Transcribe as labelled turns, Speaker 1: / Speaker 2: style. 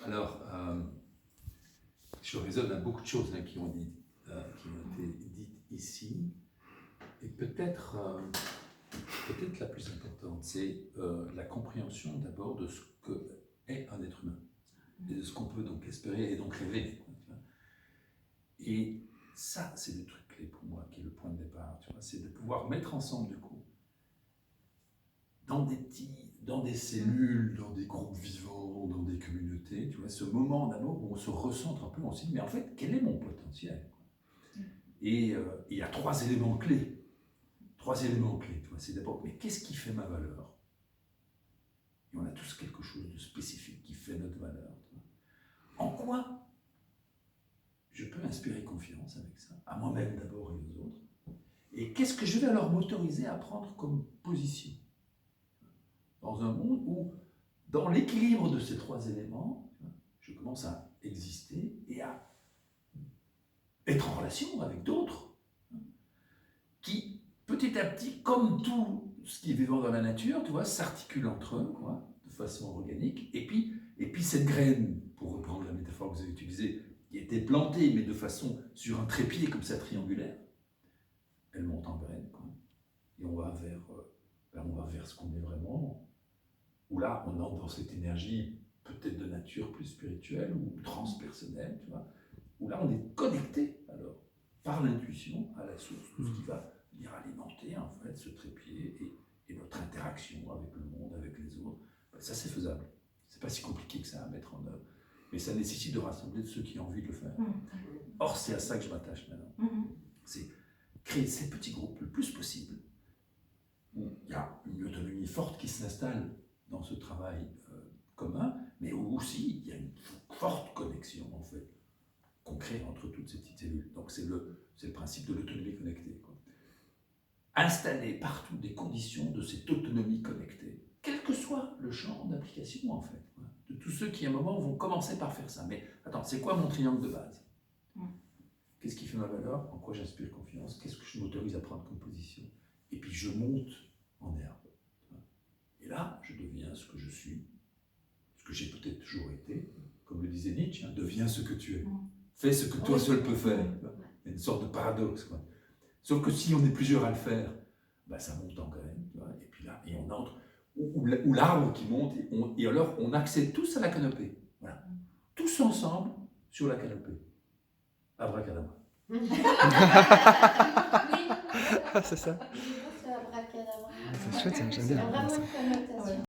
Speaker 1: Alors, je raisonne à beaucoup de choses qui ont été dites ici, et peut-être la plus importante, c'est la compréhension d'abord de ce qu'est un être humain, et de ce qu'on peut donc espérer et donc rêver. Et ça, c'est le truc clé pour moi, qui est le point de départ, c'est de pouvoir mettre ensemble, du coup, dans des cellules, dans des groupes vivants, dans des communautés, ce moment d'abord où on se recentre un peu, on se dit, mais en fait, quel est mon potentiel? Et il y a trois éléments clés. C'est d'abord, mais qu'est-ce qui fait ma valeur? Et on a tous quelque chose de spécifique qui fait notre valeur. En quoi je peux inspirer confiance avec ça, à moi-même d'abord et aux autres? Et qu'est-ce que je vais alors m'autoriser à prendre comme position dans un monde où, dans l'équilibre de ces trois éléments, je commence à exister et à être en relation avec d'autres qui, petit à petit, comme tout ce qui est vivant dans la nature, s'articulent entre eux, de façon organique. Et puis cette graine, pour reprendre la métaphore que vous avez utilisée, qui était plantée, mais de façon sur un trépied comme ça triangulaire, elle monte en graine, et on va vers ce qu'on est vraiment, où là, on entre dans cette énergie peut-être de nature plus spirituelle ou transpersonnelle, où là, on est connecté, alors, par l'intuition à la source, tout ce qui va venir alimenter, en fait, ce trépied et notre interaction avec le monde, avec les autres. Ça, c'est faisable. C'est pas si compliqué que ça à mettre en œuvre. Mais ça nécessite de rassembler ceux qui ont envie de le faire. Or, c'est à ça que je m'attache maintenant. C'est créer ces petits groupes le plus possible, où il y a une autonomie forte qui s'installe dans ce travail commun, mais où aussi il y a une forte connexion, en fait, qu'on crée entre toutes ces petites cellules. Donc c'est le principe de l'autonomie connectée. Installer partout des conditions de cette autonomie connectée, quel que soit le champ d'application, en fait, de tous ceux qui, à un moment, vont commencer par faire ça. Mais attends, c'est quoi mon triangle de base? Qu'est-ce qui fait ma valeur? En quoi j'inspire confiance? Qu'est-ce que je m'autorise à prendre comme position? Et puis je monte en herbe. Et là, je deviens ce que je suis, ce que j'ai peut-être toujours été, comme le disait Nietzsche, deviens ce que tu es. Fais ce que toi seul peux faire. Il y a une sorte de paradoxe. Sauf que si on est plusieurs à le faire, ça monte en graine. Et puis là, et on entre, ou l'arbre qui monte, et alors on accède tous à la canopée. Voilà. Tous ensemble sur la canopée. Abracadabra.
Speaker 2: C'est ça.
Speaker 3: C'est abracadabra.
Speaker 2: C'est chouette, j'aime bien.
Speaker 3: C'est vraiment une connotation.